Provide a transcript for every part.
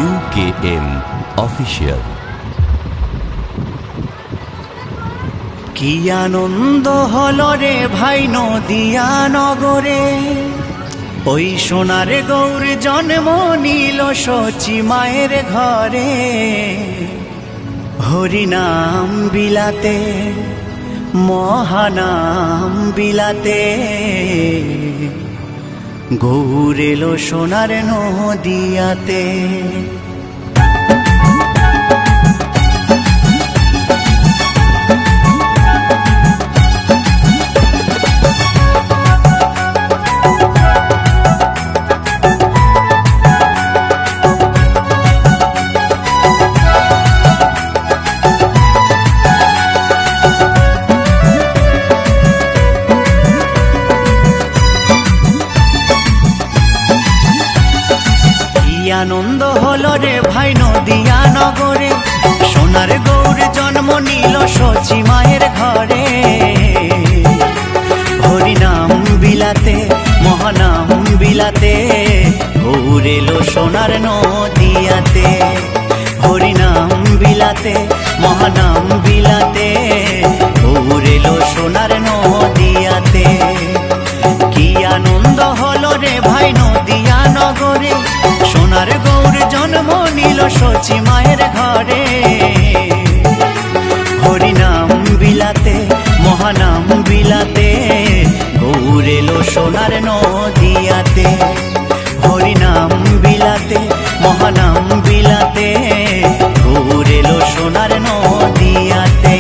UKM official. কি আনন্দ হলো রে ভাই নদিয়া নগরে, ওই সোনার গৌর জন্ম নিল শচী মায়ের ঘরে। হরিনাম বিলাতে মহানাম বিলাতে, গৌর এলো সোনার নদিয়াতে। আনন্দ হলো রে ভাই নদিয়া নগরে, সোনার গৌর জন্ম নিল শচী মায়ের ঘরে। হরিনাম বিলাতে মহানাম বিলাতে, গৌর এলো সোনার নদিয়াতে। হরিনাম বিলাতে মহানাম বিলাতে, গৌর এলো সোনার নদিয়াতে। কি আনন্দ হলো রে ভাই নদিয়া নগরে, সোনার গৌর জন্ম নিল শচী মায়ের ঘরে। হরিনাম বিলাতে মহানাম বিলাতে, গৌর এলো সোনার নদিয়াতে। হরিনাম বিলাতে মহানাম বিলাতে, গৌর এলো সোনার নদিয়াতে।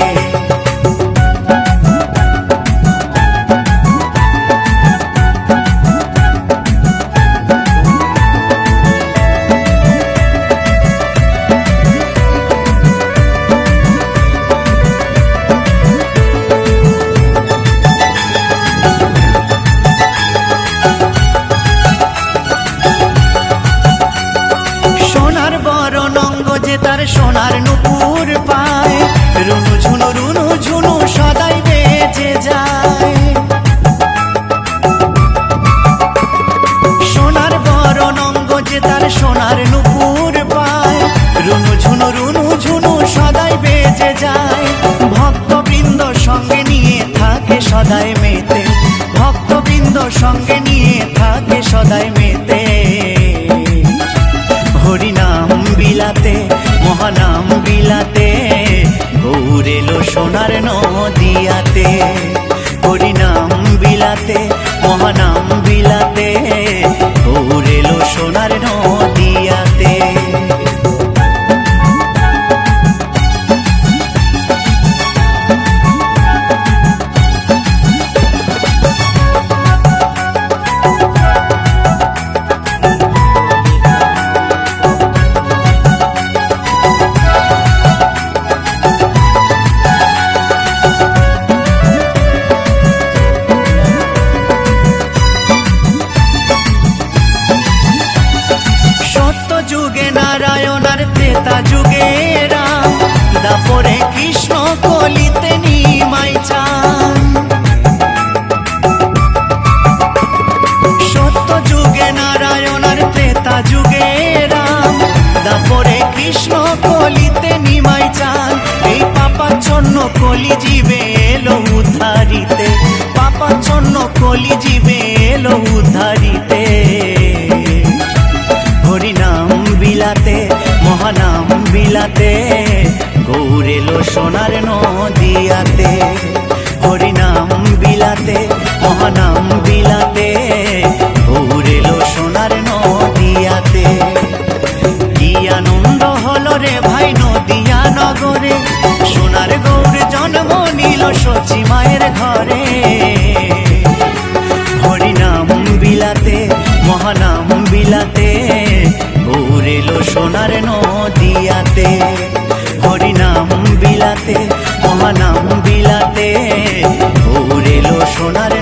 তার সোনার নুপুর পায়, রুনু ঝুনু রুনু ঝুনু সদাই বেজে যায়। সোনার বরণ অঙ্গ যে তার সোনার নুপুর পায়, রুনু ঝুনু রুনু ঝুনু সদাই বেজে যায়। ভক্তবৃন্দ সঙ্গে নিয়ে থাকে সদাই মেতে, ভক্তবৃন্দ সঙ্গে নিয়ে থাকে সদাই মেতে। হরিনাম বিলাতে মহানাম বিলাতে, গৌর এলো সোনার নদিয়াতে। হরিনাম বিলাতে মহানাম বিলাতে, গৌর এলো সোনার নদিয়াতে। যুগে নারায়ণ আর ত্রেতা যুগে রাম, দাপরে কৃষ্ণ কলিতে নিমাই চান। সত্য যুগে নারায়ণ আর ত্রেতা যুগে রাম, দাপরে কৃষ্ণ কলিতে নিমাই চান। এই পাপাচ্ছন্ন কলি জীবে এলো উদ্ধারিতে, পাপাচ্ছন্ন কলি জীবে এলো উদ্ধারিতে। হরিনাম বিলাতে মহানাম বিলাতে, গৌর এলো সোনার নদিয়াতে। হরিনাম বিলাতে মহানাম বিলাতে, গৌর এলো সোনার নদিয়াতে। কি আনন্দ হলো রে ভাই নদিয়া নগরে, সোনার গৌর জন্ম নিল শচী মায়ের ঘরে। হরিনাম বিলাতে মহানাম বিলাতে, গৌর এলো সোনার নদিয়াতে। হরিনাম বিলাতে মহানাম বিলাতে, গৌর এলো সোনার